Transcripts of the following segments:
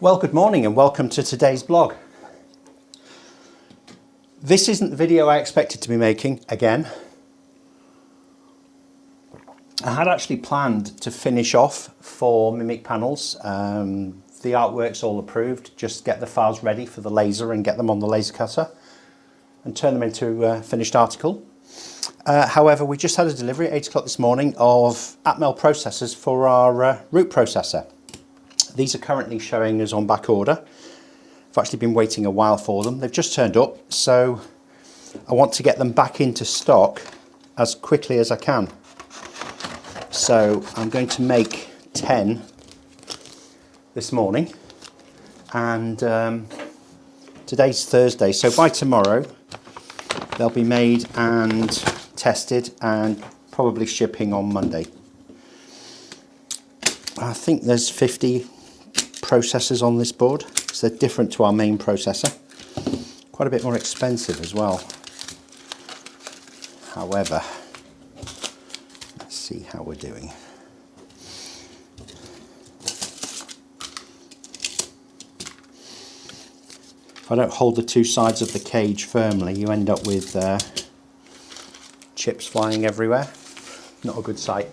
Well, good morning and welcome to today's blog. This isn't the video I expected to be making again. I had actually planned to finish off for Mimic panels. The artwork's all approved, just get the files ready for the laser and get them on the laser cutter and turn them into a finished article. However, we just had a delivery at 8 o'clock this morning of Atmel processors for our root processor. These are currently showing us on back order. I've actually been waiting a while for them. They've just turned up, so I want to get them back into stock as quickly as I can. So I'm going to make 10 this morning, and today's Thursday, so by tomorrow they'll be made and tested and probably shipping on Monday. I think there's 50 processors on this board, so they're different to our main processor. Quite a bit more expensive as well. However, let's see how we're doing. If I don't hold the two sides of the cage firmly, you end up with chips flying everywhere. Not a good sight.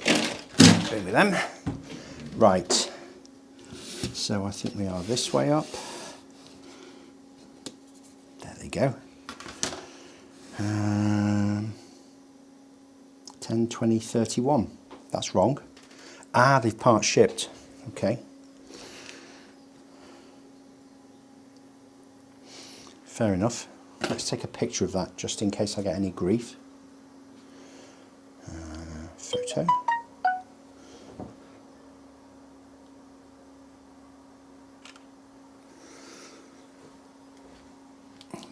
Over them. Right. So I think we are this way up. There they go. 10, 20, 31. That's wrong. Ah, they've part shipped. Okay. Fair enough. Let's take a picture of that just in case I get any grief. Photo.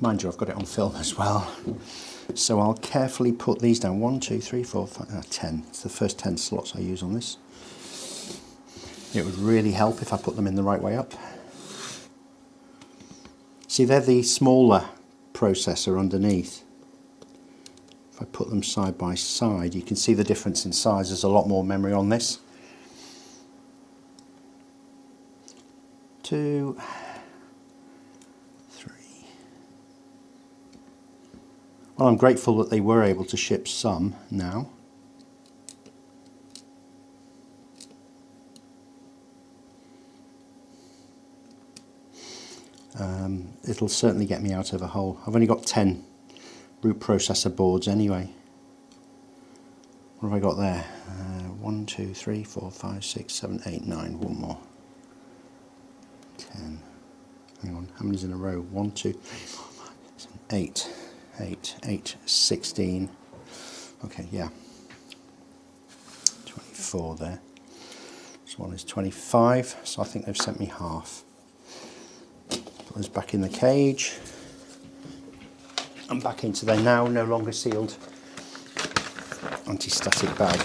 Mind you, I've got it on film as well. So I'll carefully put these down. 1, 2, 3, 4, 5, 10. It's the first 10 slots I use on this. It would really help if I put them in the right way up. See, they're the smaller processor underneath. If I put them side by side, you can see the difference in size. There's a lot more memory on this. 2, 3. Well, I'm grateful that they were able to ship some now. It'll certainly get me out of a hole. I've only got 10 root processor boards anyway. What have I got there? 1, 2, 3, 4, 5, 6, 7, 8, 9. One more. 10. Hang on, how many's in a row? 1, 2, 3, 4, 5, 6, 8. 8, 16. Okay, yeah. 24 there. This one is 25, so I think they've sent me half. Put those back in the cage. And back into their now no longer sealed anti-static bag.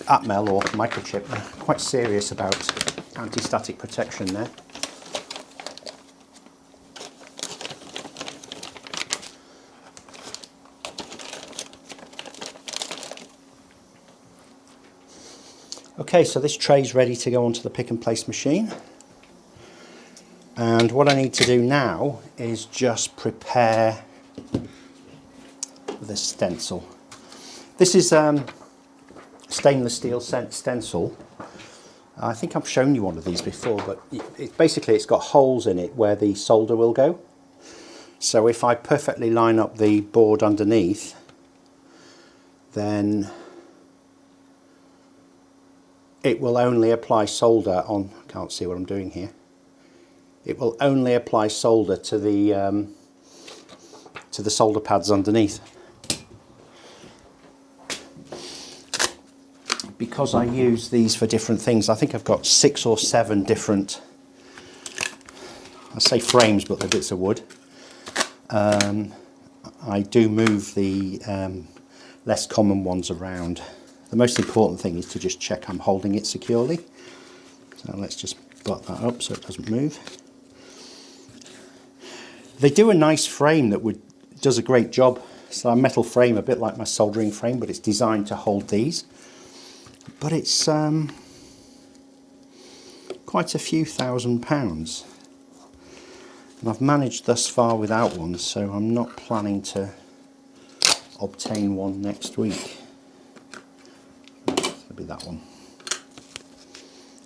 Atmel or Microchip, they're quite serious about anti-static protection there. Okay, so this tray's ready to go onto the pick and place machine. And what I need to do now is just prepare the stencil. This is stainless steel stencil. I think I've shown you one of these before, but basically it's got holes in it where the solder will go. So if I perfectly line up the board underneath, then it will only apply solder on, can't see what I'm doing here. It will only apply solder to the solder pads underneath. Because I use these for different things, I think I've got 6 or 7 different, I say frames, but they're bits of wood. I do move the less common ones around. The most important thing is to just check I'm holding it securely. So let's just butt that up so it doesn't move. They do a nice frame that does a great job It's a metal frame, a bit like my soldering frame, but it's designed to hold these. But it's quite a few £1,000s. And I've managed thus far without one, so I'm not planning to obtain one next week. It'll be that one.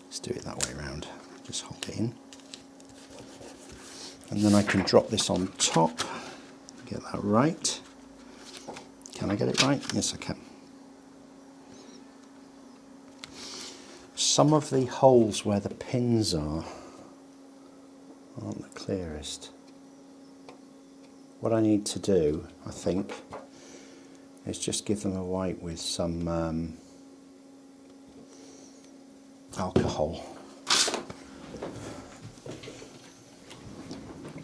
Let's do it that way around. Just hold it in. And then I can drop this on top. Get that right. Can I get it right? Yes, I can. Some of the holes where the pins are aren't the clearest. What I need to do, I think, is just give them a wipe with some alcohol.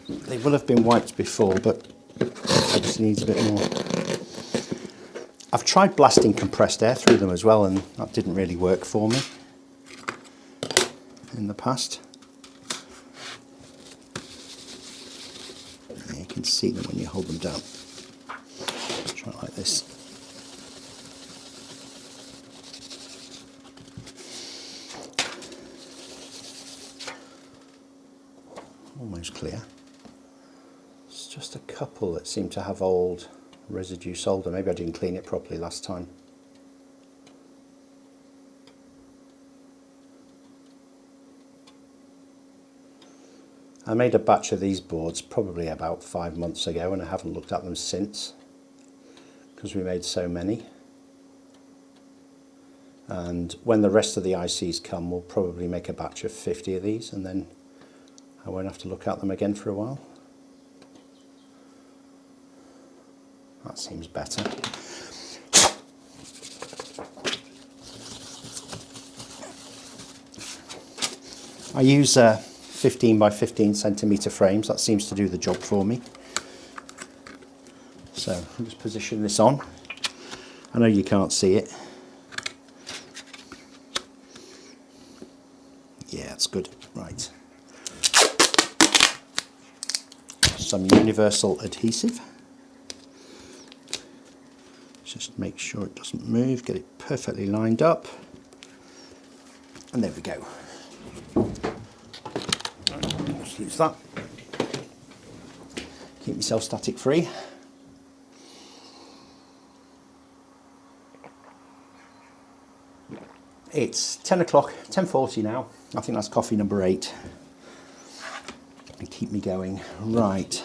They will have been wiped before, but it just needs a bit more. I've tried blasting compressed air through them as well, and that didn't really work for me in the past. You can see them when you hold them down. Try it like this. Almost clear. It's just a couple that seem to have old residue solder. Maybe I didn't clean it properly last time. I made a batch of these boards probably about 5 months ago, and I haven't looked at them since because we made so many. And when the rest of the ICs come, we'll probably make a batch of 50 of these, and then I won't have to look at them again for a while. That seems better. I use 15 by 15 centimetre frames. That seems to do the job for me. So I'll just position this on. I know you can't see it. Yeah, it's good. Right. Some universal adhesive. Just make sure it doesn't move, get it perfectly lined up, and there we go. Just use that. Keep myself static free. It's 10 o'clock, 10:40 now. I think that's coffee number 8. And keep me going. Right.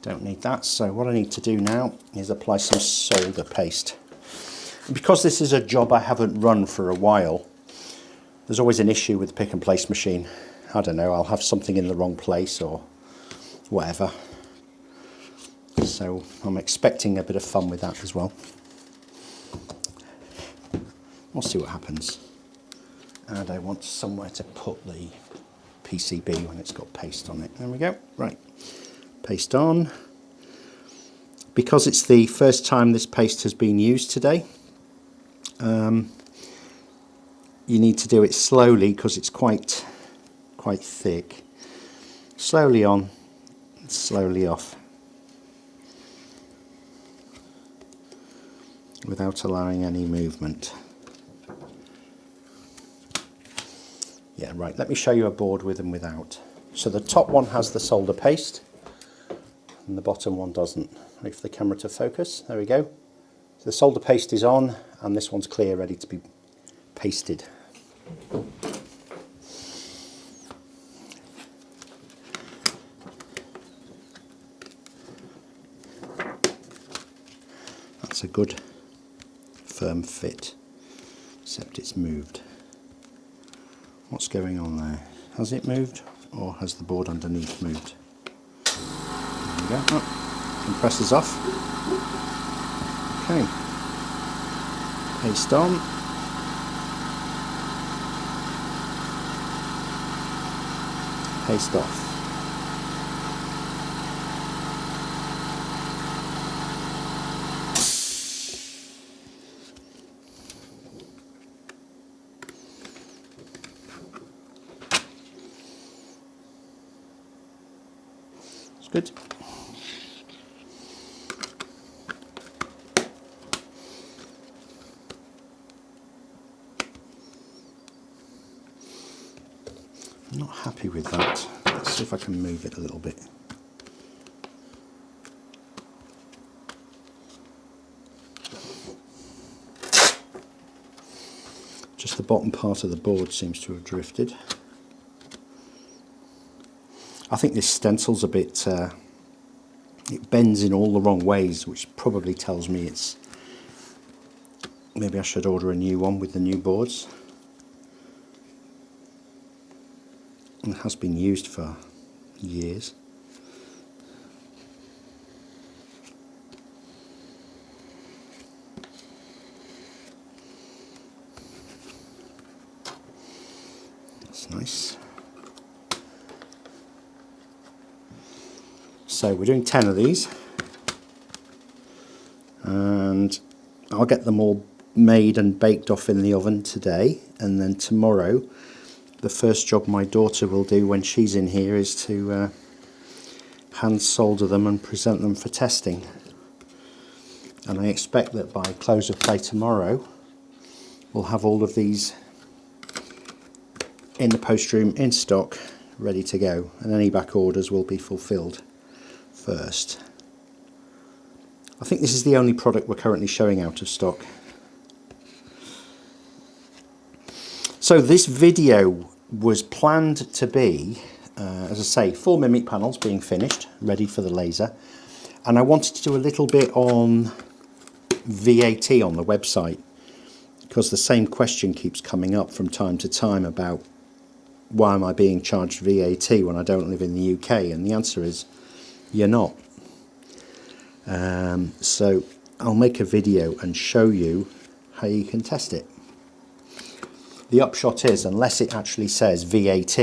Don't need that, so what I need to do now is apply some solder paste. And because this is a job I haven't run for a while, there's always an issue with the pick and place machine. I don't know, I'll have something in the wrong place or whatever. So I'm expecting a bit of fun with that as well. We'll see what happens. And I want somewhere to put the PCB when it's got paste on it. There we go. Right. Paste on. Because it's the first time this paste has been used today, you need to do it slowly because it's quite thick. Slowly on, slowly off, without allowing any movement. Yeah, right, let me show you a board with and without. So the top one has the solder paste and the bottom one doesn't. Wait for the camera to focus, there we go. So the solder paste is on and this one's clear, ready to be pasted. That's a good firm fit, except it's moved. What's going on there? Has it moved or has the board underneath moved? There we go. Oh, compressor's off. Okay. Paste on. Paste off. Good. happy with that. Let's see if I can move it a little bit. Just the bottom part of the board seems to have drifted. I think this stencil's a bit, it bends in all the wrong ways, which probably tells me it's, maybe I should order a new one with the new boards. It has been used for years. That's nice. So we're doing 10 of these, and I'll get them all made and baked off in the oven today, and then tomorrow the first job my daughter will do when she's in here is to hand solder them and present them for testing. And I expect that by close of play tomorrow we'll have all of these in the post room in stock, ready to go, and any back orders will be fulfilled first. I think this is the only product we're currently showing out of stock. So this video was planned to be, as I say, 4 Mimic panels being finished, ready for the laser, and I wanted to do a little bit on VAT on the website, because the same question keeps coming up from time to time about why am I being charged VAT when I don't live in the UK, and the answer is you're not. So I'll make a video and show you how you can test it. The upshot is, unless it actually says VAT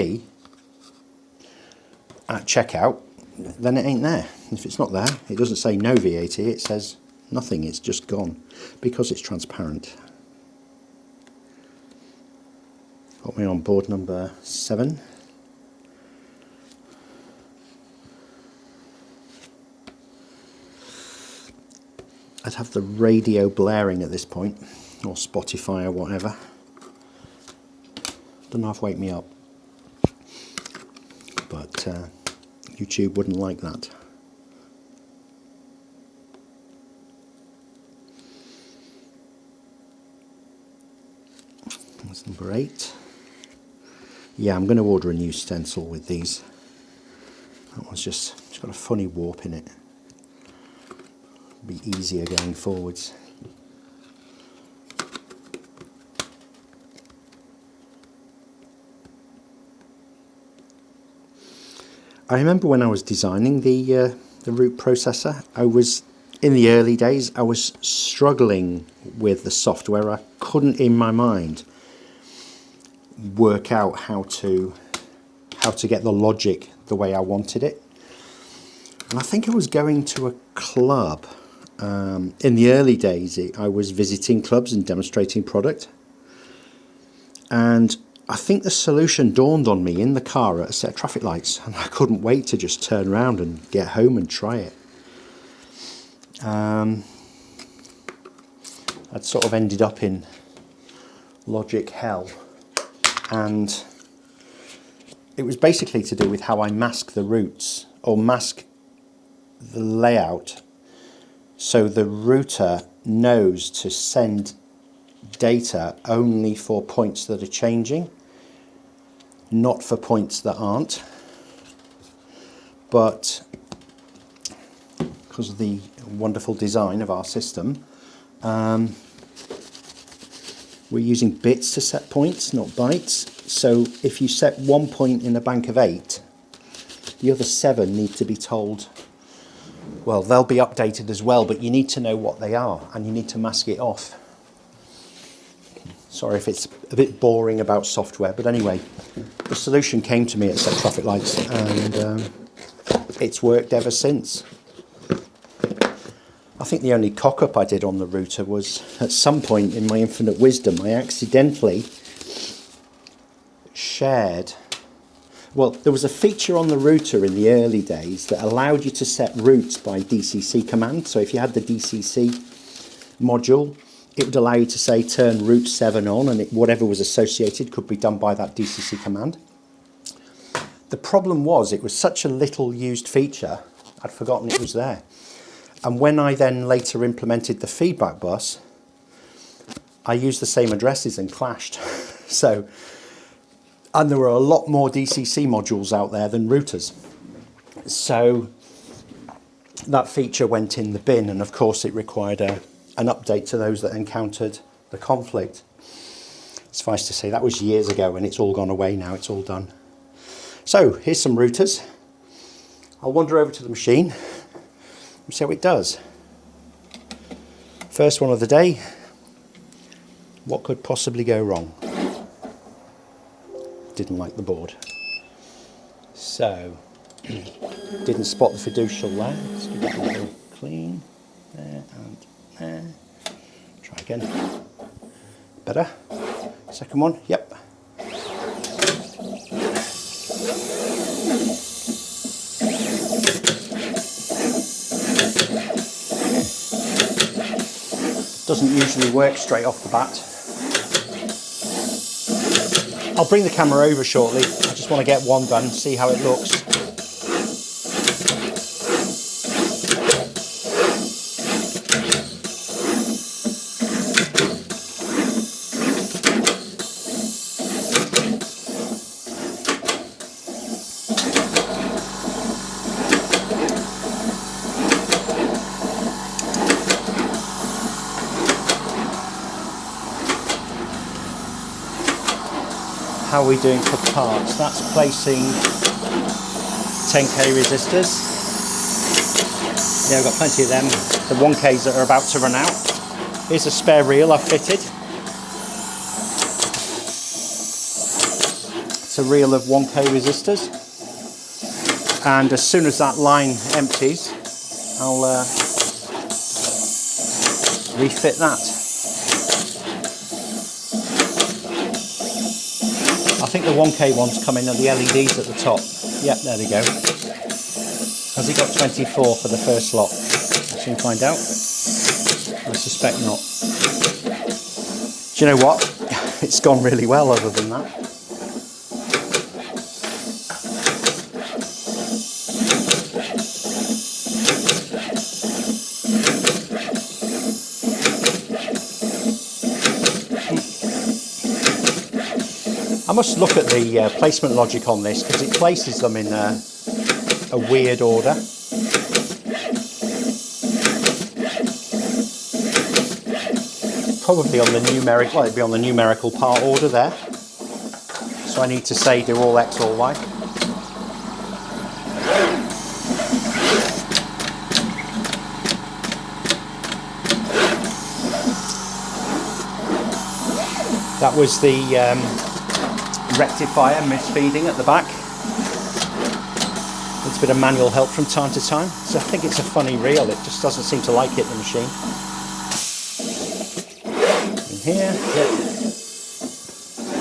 at checkout, then it ain't there. If it's not there, it doesn't say no VAT, it says nothing, it's just gone, because it's transparent. Got me on board number 7. I'd have the radio blaring at this point, or Spotify or whatever. Don't half wake me up, but YouTube wouldn't like that. That's number 8. Yeah, I'm going to order a new stencil with these. That one's it's got a funny warp in it. It'll be easier going forwards. I remember when I was designing the root processor, in the early days I was struggling with the software. I couldn't in my mind work out how to get the logic the way I wanted it. And I think I was going to a club. In the early days I was visiting clubs and demonstrating product, and I think the solution dawned on me in the car at a set of traffic lights, and I couldn't wait to just turn around and get home and try it. I'd sort of ended up in logic hell, and it was basically to do with how I mask the roots, or mask the layout, so the router knows to send data only for points that are changing, not for points that aren't. But because of the wonderful design of our system, we're using bits to set points, not bytes. So if you set 1 point in a bank of 8, the other 7 need to be told, well, they'll be updated as well, but you need to know what they are, and you need to mask it off. Sorry if it's a bit boring about software, but anyway, the solution came to me at set traffic lights, and it's worked ever since. I think the only cock-up I did on the router was, at some point in my infinite wisdom, I accidentally shared... Well, there was a feature on the router in the early days that allowed you to set routes by DCC command. So if you had the DCC module, it would allow you to say turn route 7 on, and whatever was associated could be done by that DCC command. The problem was it was such a little used feature, I'd forgotten it was there. And when I then later implemented the feedback bus, I used the same addresses and clashed. So, and there were a lot more DCC modules out there than routers. So that feature went in the bin, and of course it required an update to those that encountered the conflict. Suffice to say, that was years ago and it's all gone away now, it's all done. So here's some routers. I'll wander over to the machine and see how it does. First one of the day. What could possibly go wrong? Didn't like the board. So, didn't spot the fiducial there. Let's give that a little clean. There and there. Try again. Better. Second one. Yep. Doesn't usually work straight off the bat. I'll bring the camera over shortly. I just want to get one done, see how it looks. How are we doing for parts? That's placing 10k resistors. Yeah, we've got plenty of them. The 1Ks that are about to run out. Here's a spare reel I've fitted. It's a reel of 1K resistors. And as soon as that line empties, I'll refit that. I think the 1K ones come in are the LEDs at the top. Yep, there they go. Has it got 24 for the first slot? We'll soon find out. I suspect not. Do you know what? It's gone really well other than that. I must look at the placement logic on this because it places them in a weird order. Probably on the numeric, well, it'd be on the numerical part order there. So I need to say do all X or Y. That was the rectifier misfeeding at the back. It's a bit of manual help from time to time. So I think it's a funny reel. It just doesn't seem to like it, the machine. In here, yep.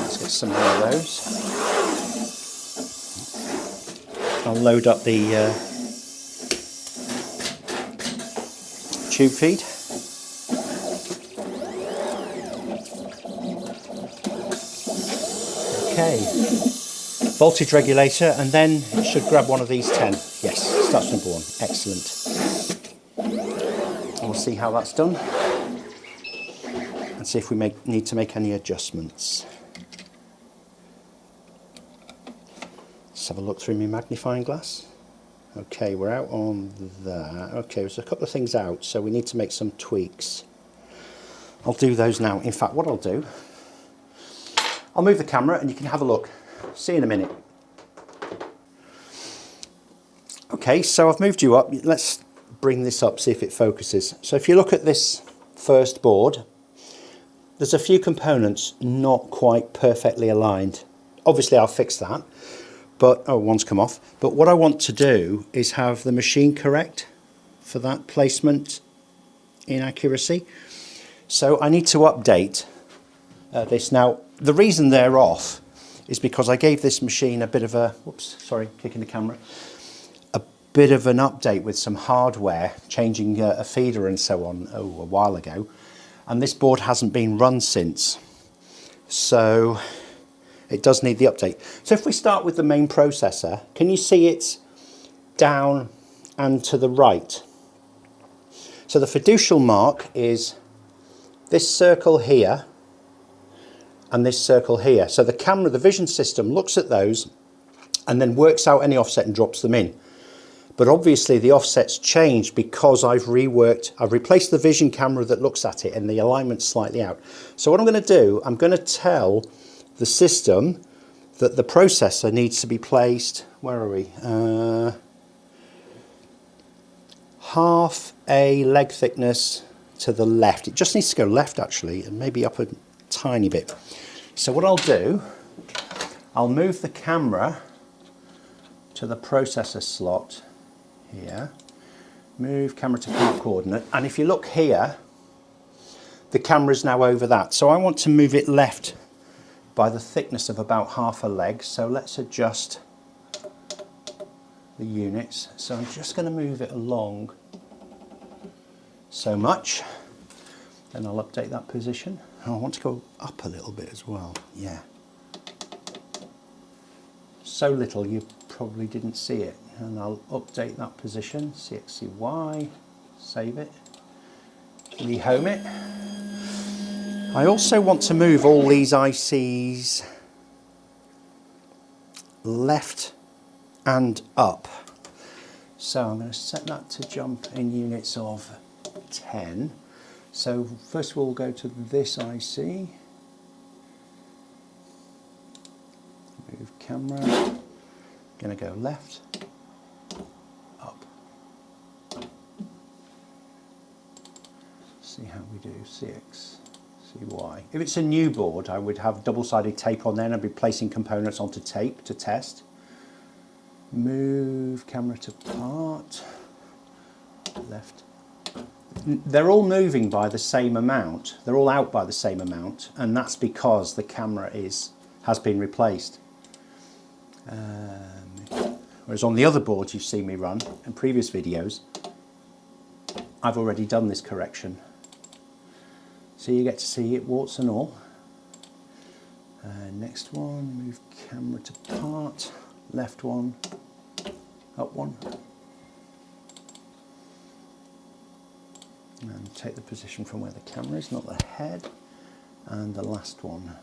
Let's get some more of those. I'll load up the tube feed. Okay, voltage regulator, and then it should grab one of these 10. Yes, start number 1. Excellent. And we'll see how that's done and see if we need to make any adjustments. Let's have a look through my magnifying glass. Okay, we're out on that. Okay, there's a couple of things out, so we need to make some tweaks. I'll do those now. In fact, what I'll do, I'll move the camera and you can have a look. See you in a minute. Okay, so I've moved you up. Let's bring this up, see if it focuses. So if you look at this first board, there's a few components not quite perfectly aligned. Obviously I'll fix that, but, oh, one's come off. But what I want to do is have the machine correct for that placement inaccuracy. So I need to update this. Now, the reason they're off is because I gave this machine a bit of a, whoops, sorry, kicking the camera, a bit of an update with some hardware, changing a feeder and so on, a while ago. And this board hasn't been run since. So it does need the update. So if we start with the main processor, can you see it's down and to the right? So the fiducial mark is this circle here and this circle here. So the camera, the vision system looks at those and then works out any offset and drops them in. But obviously the offset's changed because I've replaced the vision camera that looks at it and the alignment's slightly out. So what I'm going to do, I'm going to tell the system that the processor needs to be placed, where are we? Half a leg thickness to the left. It just needs to go left actually, and maybe up a tiny bit. So what I'll do, I'll move the camera to the processor slot here, move camera to part coordinate, and if you look here, the camera's now over that. So I want to move it left by the thickness of about half a leg. So let's adjust the units. So I'm just going to move it along so much. Then I'll update that position. I want to go up a little bit as well. Yeah. So little you probably didn't see it. And I'll update that position. CXCY. Save it. Rehome it. I also want to move all these ICs left and up. So I'm going to set that to jump in units of 10. So first of all, we'll go to this IC. Move camera. Going to go left, up. See how we do. CX. CY. If it's a new board, I would have double-sided tape on there and I'd be placing components onto tape to test. Move camera to part, left. They're all moving by the same amount. They're all out by the same amount, and that's because the camera has been replaced. Whereas on the other boards you've seen me run in previous videos, I've already done this correction. So you get to see it warts and all. Next one, move camera to part, left one, up one. And take the position from where the camera is, not the head. And the last one.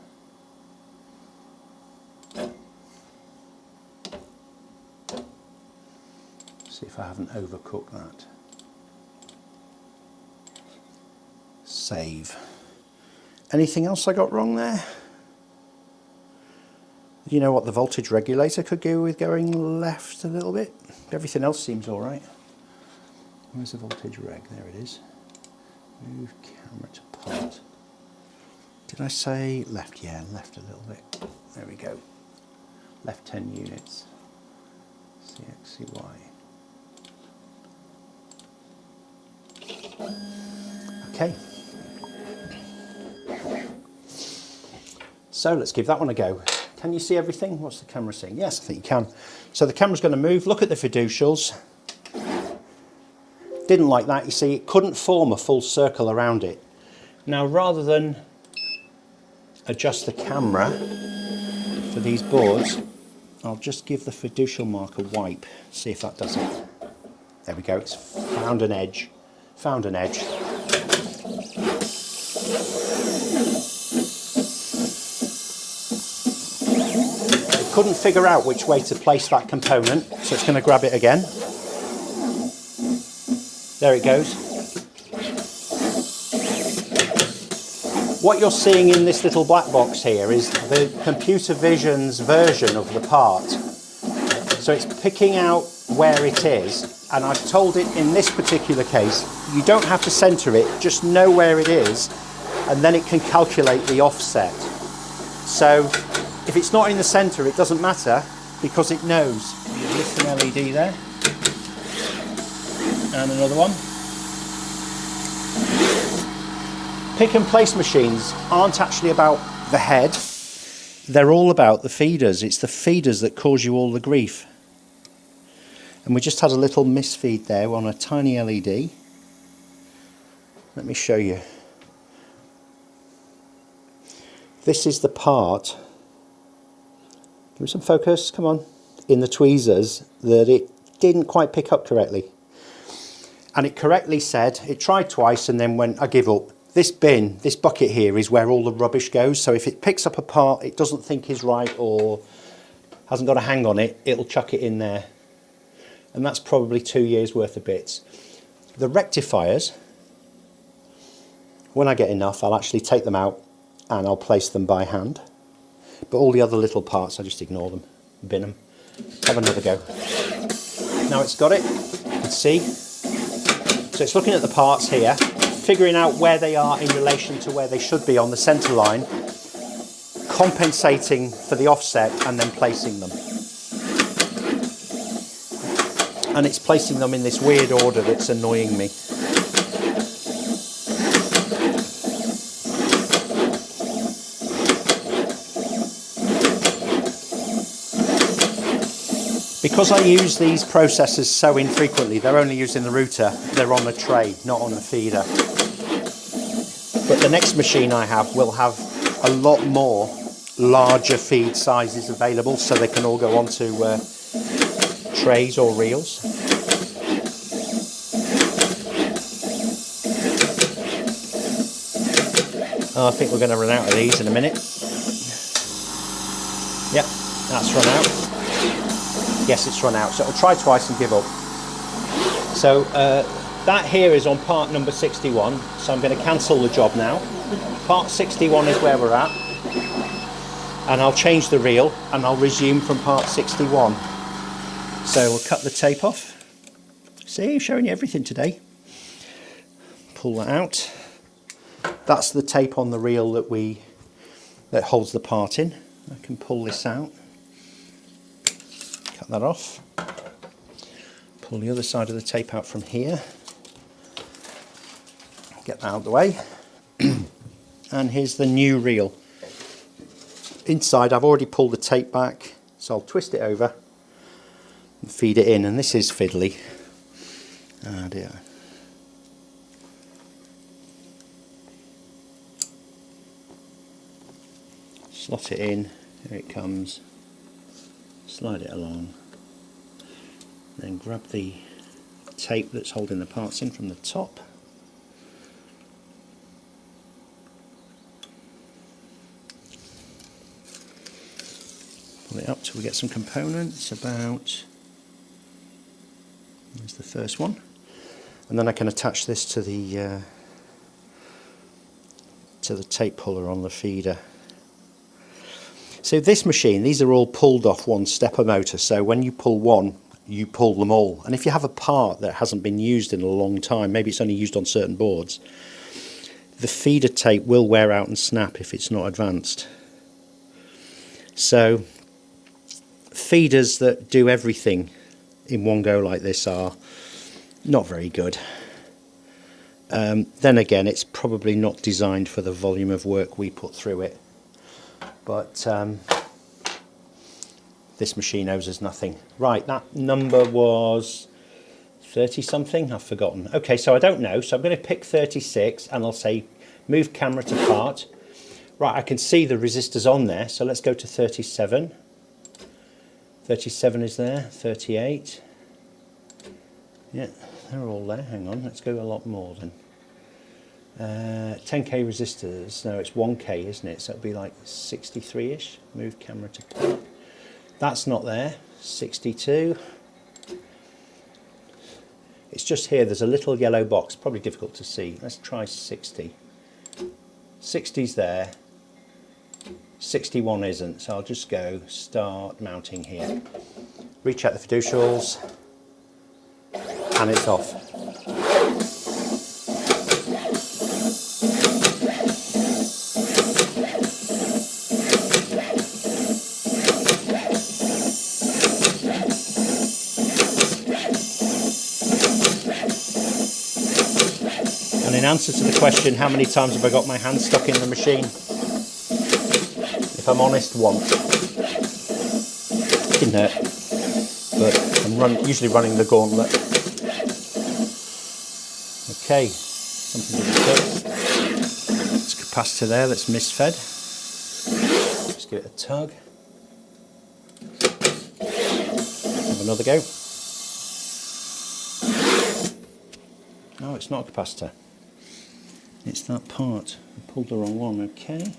See if I haven't overcooked that. Save. Anything else I got wrong there? You know what the voltage regulator could do with going left a little bit? Everything else seems all right. Where's the voltage reg? There it is. Move camera to part. Did I say left? Yeah, left a little bit. There we go. Left 10 units. CXCY. Okay. So let's give that one a go. Can you see everything? What's the camera seeing? Yes, I think you can. So the camera's going to move. Look at the fiducials. Didn't like that, you see. It couldn't form a full circle around it. Now, rather than adjust the camera for these boards, I'll just give the fiducial mark a wipe. See if that does it. There we go. It's found an edge. Found an edge. Couldn't figure out which way to place that component, so it's going to grab it again. There it goes. What you're seeing in this little black box here is the computer vision's version of the part. So it's picking out where it is, and I've told it in this particular case, you don't have to center it, just know where it is, and then it can calculate the offset. So if it's not in the center, it doesn't matter because it knows. There's an LED there. And another one. Pick and place machines aren't actually about the head. They're all about the feeders. It's the feeders that cause you all the grief. And we just had a little misfeed there on a tiny LED. Let me show you. This is the part Give me some focus, come on, in the tweezers, that it didn't quite pick up correctly. And it correctly said, it tried twice and then went, I give up. This bin, this bucket here is where all the rubbish goes. So if it picks up a part it doesn't think is right or hasn't got a hang on it, it'll chuck it in there. And that's probably 2 years worth of bits. The rectifiers, when I get enough, I'll actually take them out and I'll place them by hand. But all the other little parts, I just ignore them, bin them. Have another go. Now it's got it, you can see. So it's looking at the parts here, figuring out where they are in relation to where they should be on the centre line, compensating for the offset and then placing them. And it's placing them in this weird order that's annoying me. Because I use these processors so infrequently, they're only using the router, they're on a tray, not on the feeder. But the next machine I have will have a lot more larger feed sizes available, so they can all go onto trays or reels. Oh, I think we're going to run out of these in a minute. Yep, that's run out. Yes, it's run out, so I'll try twice and give up. So that here is on part number 61, so I'm going to cancel the job now. Part 61 is where we're at, and I'll change the reel and I'll resume from part 61. So we'll cut the tape off. See, I'm showing you everything today. Pull that out. That's the tape on the reel that holds the part in. I can pull this out. Cut that off. Pull the other side of the tape out from here. Get that out of the way. And here's the new reel. Inside I've already pulled the tape back, so I'll twist it over and feed it in, and this is fiddly. Oh dear. Slot it in, here it comes. Slide it along, then grab the tape that's holding the parts in from the top, pull it up till we get some components about, there's the first one, and then I can attach this to the tape puller on the feeder. So this machine, these are all pulled off one stepper motor, so when you pull one, you pull them all. And if you have a part that hasn't been used in a long time, maybe it's only used on certain boards, the feeder tape will wear out and snap if it's not advanced. So feeders that do everything in one go like this are not very good. Then again, it's probably not designed for the volume of work we put through it. But this machine owes us nothing. Right, that number was 30 something, I've forgotten. Okay, so I don't know, so I'm going to pick 36 and I'll say move camera to part. Right, I can see the resistors on there, so let's go to 37. 37 is there, 38. Yeah, they're all there, hang on, let's go a lot more then. 10k resistors, no, it's 1k, isn't it? So it'll be like 63ish. Move camera to part. That's not there. 62. It's just here, there's a little yellow box, probably difficult to see. Let's try 60. 60's there. 61 isn't, so I'll just go start mounting here. Recheck the fiducials, and it's off. And in answer to the question, how many times have I got my hand stuck in the machine? If I'm honest, once. Didn't hurt, but I'm usually running the gauntlet. Okay, something to do. There's capacitor there that's misfed. Just give it a tug. Have another go. No, it's not a capacitor. It's that part. I pulled the wrong one, okay.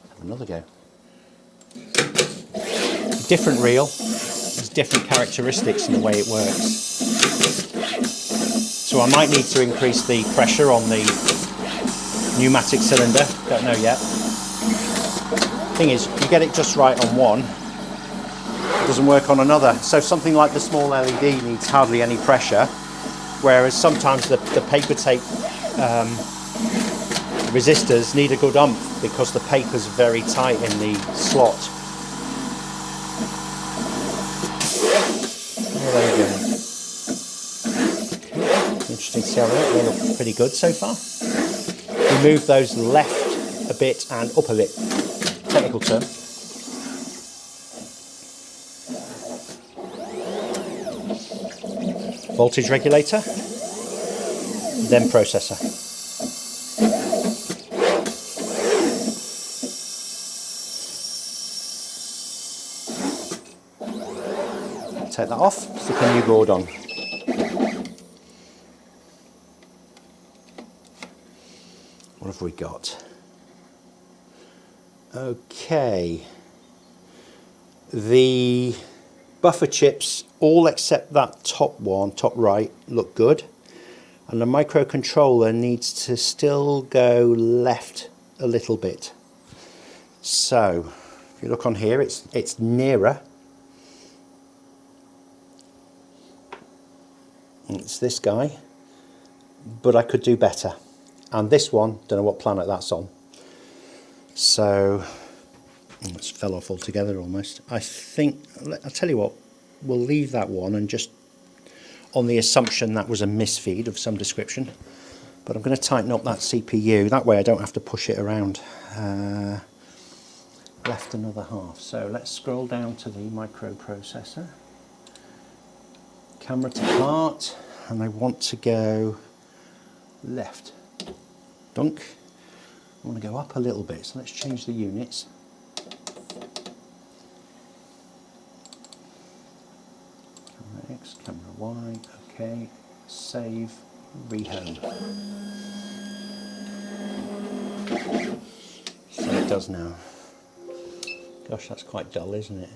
Have another go. Different reel, there's different characteristics in the way it works. So I might need to increase the pressure on the pneumatic cylinder, don't know yet. Thing is, you get it just right on one, it doesn't work on another. So something like the small LED needs hardly any pressure, whereas sometimes the paper tape resistors need a good umph because the paper's very tight in the slot. Oh, there we go. Interesting to see how they look pretty good so far. Move those left a bit and up a bit. Technical term. Voltage regulator, then processor. Take that off, stick a new board on. What have we got? Okay, the buffer chips, all except that top one, top right, look good, and the microcontroller needs to still go left a little bit. So if you look on here, it's nearer. It's this guy, but I could do better. And this one, don't know what planet that's on. So, it's fell off altogether almost. I think, I'll tell you what, we'll leave that one and just on the assumption that was a misfeed of some description. But I'm going to tighten up that CPU, that way I don't have to push it around. Left another half. So let's scroll down to the microprocessor. Camera to part, and I want to go left. Dunk. I want to go up a little bit, so let's change the units. Camera X, camera Y, okay, save, rehome. So it does now. Gosh, that's quite dull, isn't it?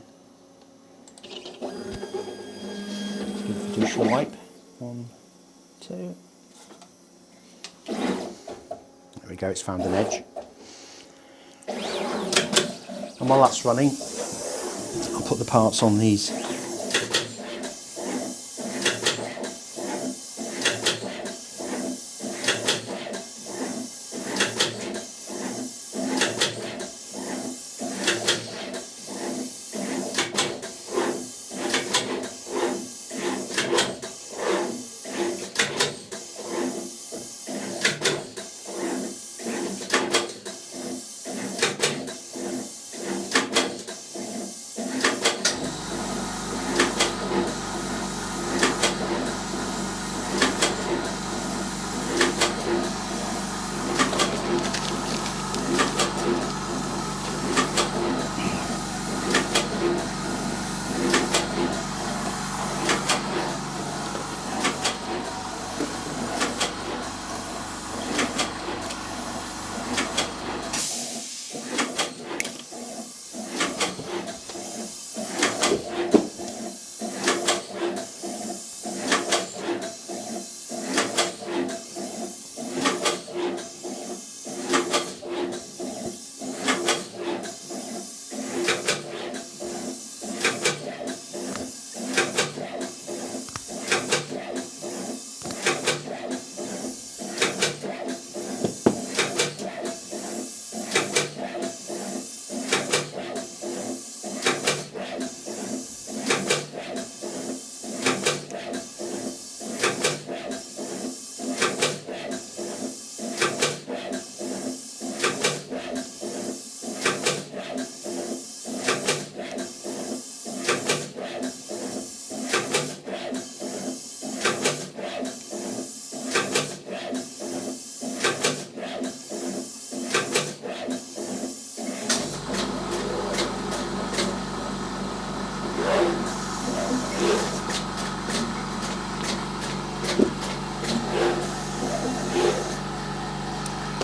Let's give the fiducial wipe. 1, 2. There we go, it's found an edge. And while that's running, I'll put the parts on these.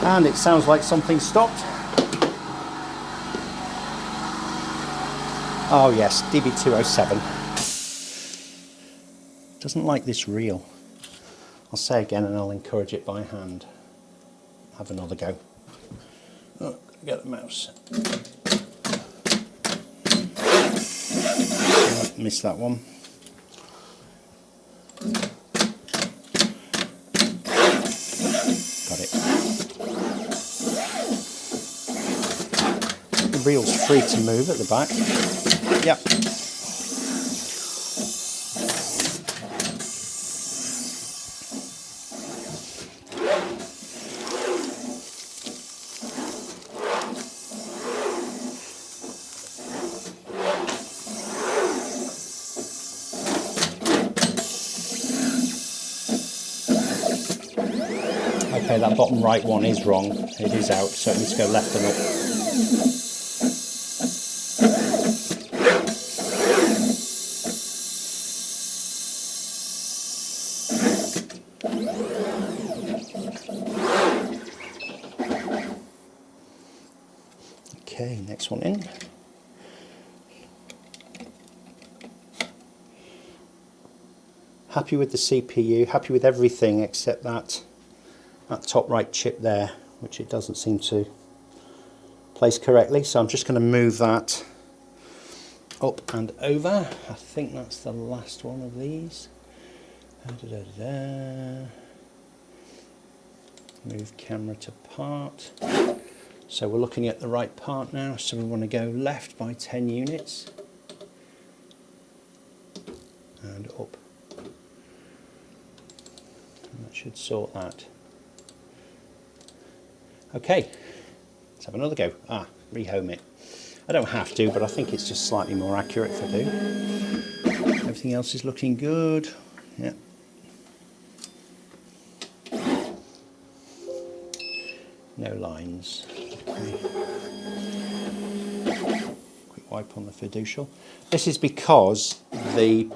And it sounds like something stopped. Oh yes, DB207. Doesn't like this reel. I'll say again and I'll encourage it by hand. Have another go. Oh, get the mouse. Oh, missed that one. Got it. The reel's free to move at the back. Yep. Okay, that bottom right one is wrong. It is out, so it needs to go left and up. Okay, next one in. Happy with the CPU, happy with everything except that top right chip there, which it doesn't seem to place correctly. So I'm just going to move that up and over. I think that's the last one of these. Move camera to part. So we're looking at the right part now, so we want to go left by 10 units and up. And that should sort that. Okay, let's have another go. Rehome it. I don't have to, but I think it's just slightly more accurate if I do. Everything else is looking good. Yeah. No lines. Okay. Quick wipe on the fiducial. This is because the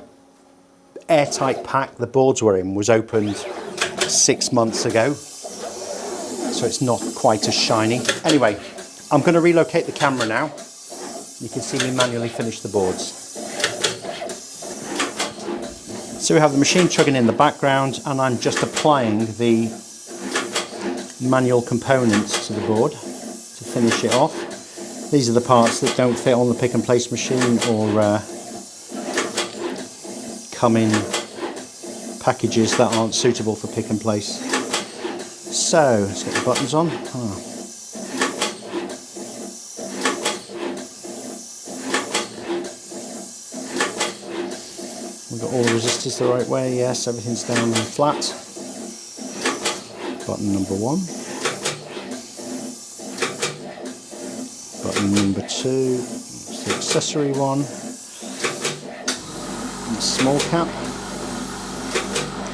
airtight pack the boards were in was opened 6 months ago, so it's not quite as shiny. Anyway, I'm going to relocate the camera now. You can see me manually finish the boards. So we have the machine chugging in the background, and I'm just applying the manual components to the board to finish it off. These are the parts that don't fit on the pick and place machine or come in packages that aren't suitable for pick and place. So let's get the buttons on. We've got all the resistors the right way. Yes, everything's down and flat. Button number 1. Button number 2. It's the accessory one. And the small cap.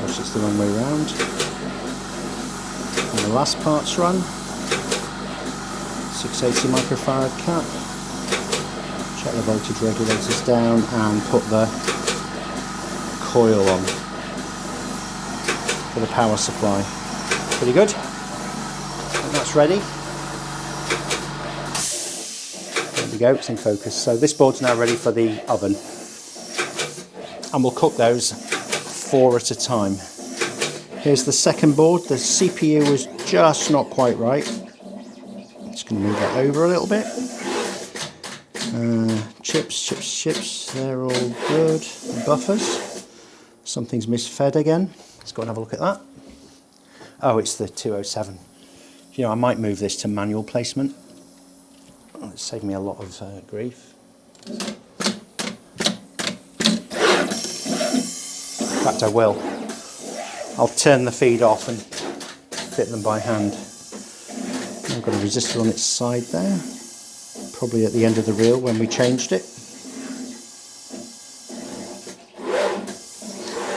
It's the wrong way round. And the last part's run. 680 microfarad cap. Check the voltage regulators down and put the coil on for the power supply. Pretty good. And that's ready. There we go, it's in focus. So this board's now ready for the oven. And we'll cook those 4 at a time. Here's the second board. The CPU was just not quite right. Just going to move that over a little bit. Chips, they're all good. Buffers. Something's misfed again. Let's go and have a look at that. Oh, it's the 207. You know, I might move this to manual placement. Oh, it saved me a lot of grief. In fact, I will. I'll turn the feed off and fit them by hand. I've got a resistor on its side there, probably at the end of the reel when we changed it.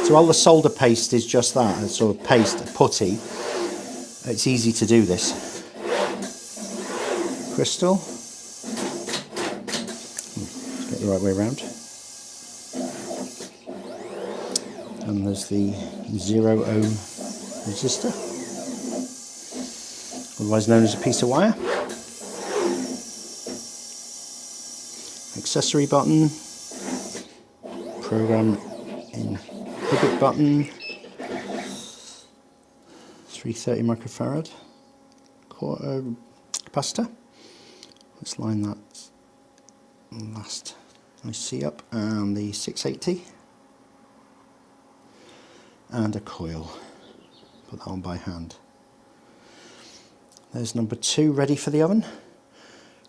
So while the solder paste is just that, a sort of paste, a putty, it's easy to do this. Crystal. Let's get the right way around. And there's the 0 ohm resistor. otherwise known as a piece of wire. Accessory button, program inhibit button, 330 microfarad capacitor. Let's line that last IC up, and the 680, and a coil. Put that on by hand. There's number 2 ready for the oven.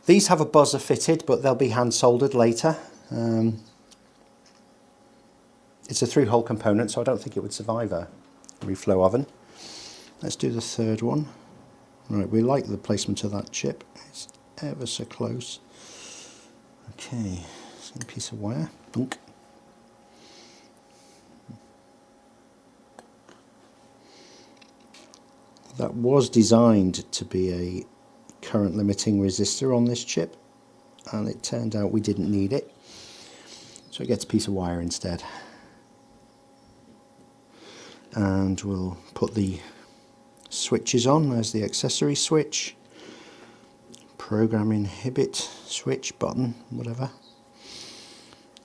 These have a buzzer fitted, but they'll be hand soldered later. It's a through-hole component, so I don't think it would survive a reflow oven. Let's do the third one. Right, we like the placement of that chip. It's ever so close. Okay, so a piece of wire. Bunk. That was designed to be a current limiting resistor on this chip, and it turned out we didn't need it, so it gets a piece of wire instead. And we'll put the switches on. There's the accessory switch, program inhibit switch button, whatever.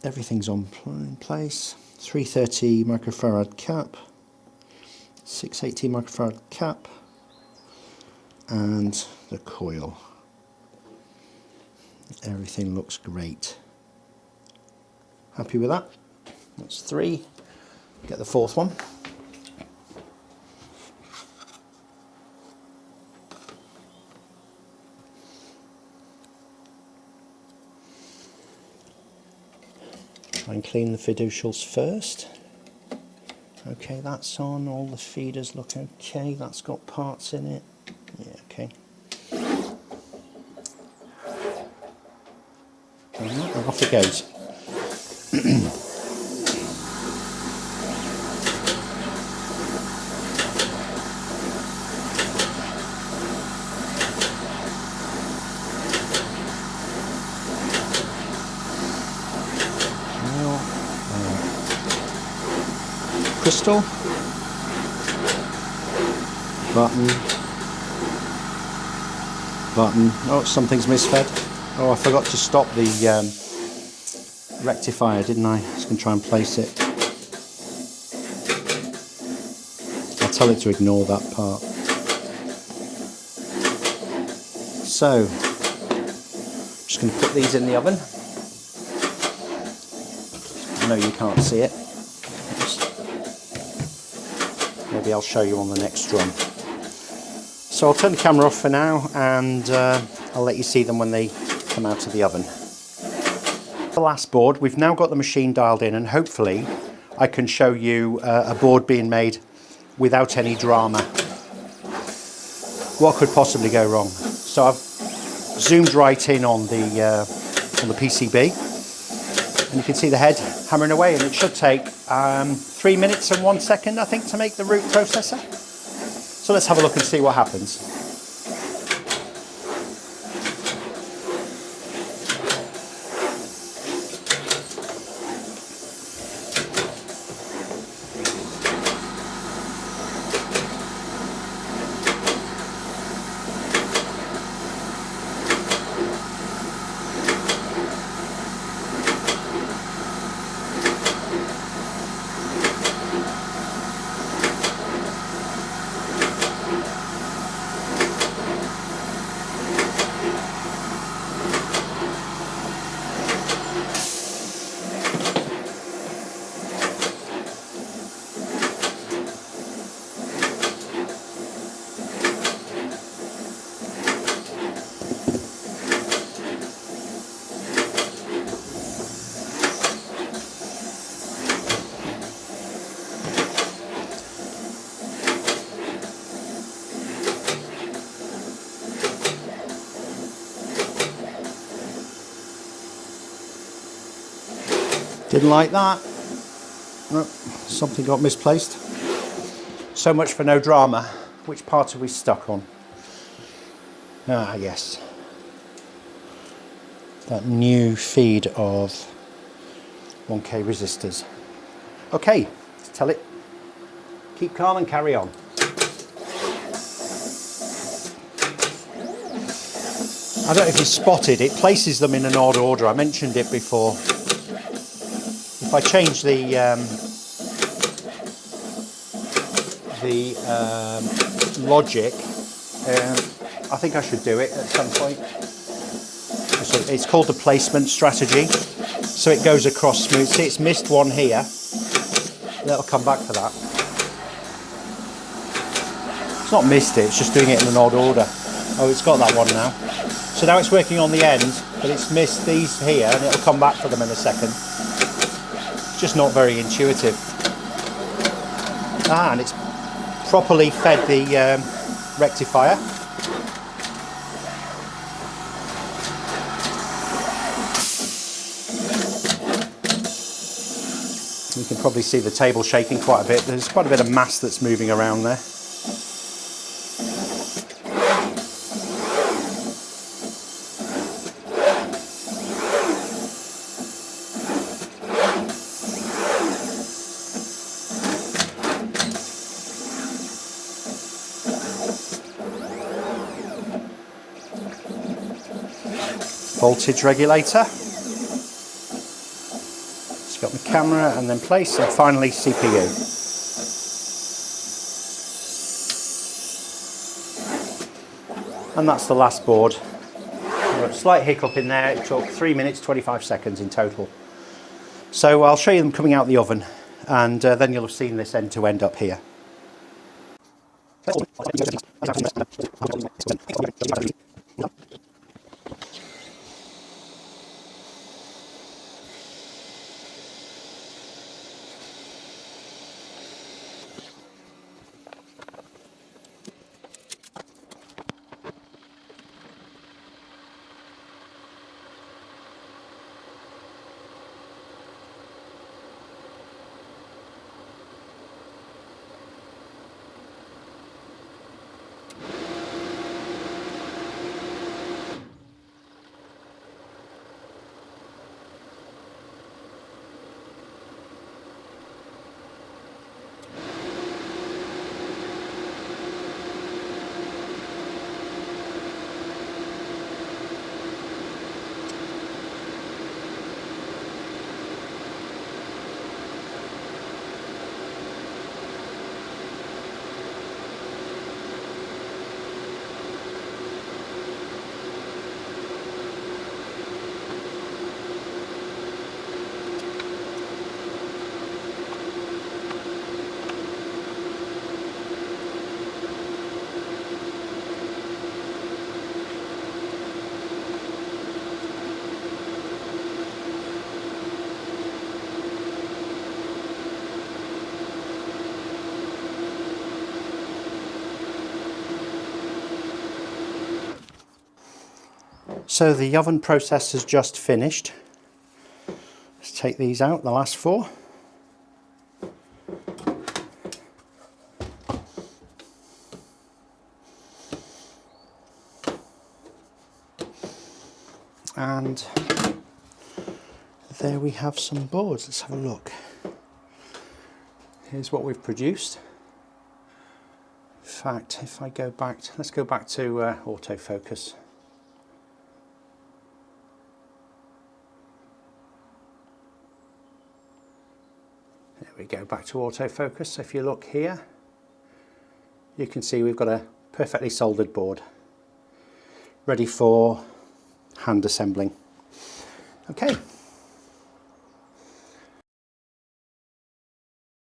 Everything's on in place. 330 microfarad cap, 680 microfarad cap, and the coil. Everything looks great. Happy with that? That's 3. Get the 4th one. Try and clean the fiducials first. Okay, that's on. All the feeders look okay. That's got parts in it. Yeah, okay. And off it goes. Crystal button. Oh, something's misfed. Oh, I forgot to stop the rectifier, didn't I? I was going to try and place it. I'll tell it to ignore that part. So, I'm just going to put these in the oven. I know you can't see it. Maybe I'll show you on the next run. So I'll turn the camera off for now, and I'll let you see them when they come out of the oven. The last board, we've now got the machine dialed in, and hopefully I can show you a board being made without any drama. What could possibly go wrong? So I've zoomed right in on the PCB, and you can see the head hammering away, and it should take 3 minutes and 1 second, I think, to make the root processor. So let's have a look and see what happens. Didn't like that. Oh, something got misplaced. So much for no drama. Which part are we stuck on? Ah, yes. That new feed of 1K resistors. Okay, let's tell it. Keep calm and carry on. I don't know if you spotted, it places them in an odd order. I mentioned it before. If I change the logic, I think I should do it at some point. So it's called the placement strategy. So it goes across smooth. See, it's missed one here. That'll come back for that. It's not missed it, it's just doing it in an odd order. Oh, it's got that one now. So now it's working on the end, but it's missed these here, and it'll come back for them in a second. It's just not very intuitive. And it's properly fed the rectifier. You can probably see the table shaking quite a bit. There's quite a bit of mass that's moving around there. Voltage regulator. It's got my camera and then place, and finally CPU. And that's the last board. A slight hiccup in there, it took 3 minutes 25 seconds in total. So I'll show you them coming out the oven, and then you'll have seen this end to end up here. So the oven process has just finished. Let's take these out, the last four. And there we have some boards. Let's have a look. Here's what we've produced. In fact, if I go back, let's go back to autofocus. There we go, back to autofocus. So if you look here, you can see we've got a perfectly soldered board ready for hand assembling. Okay.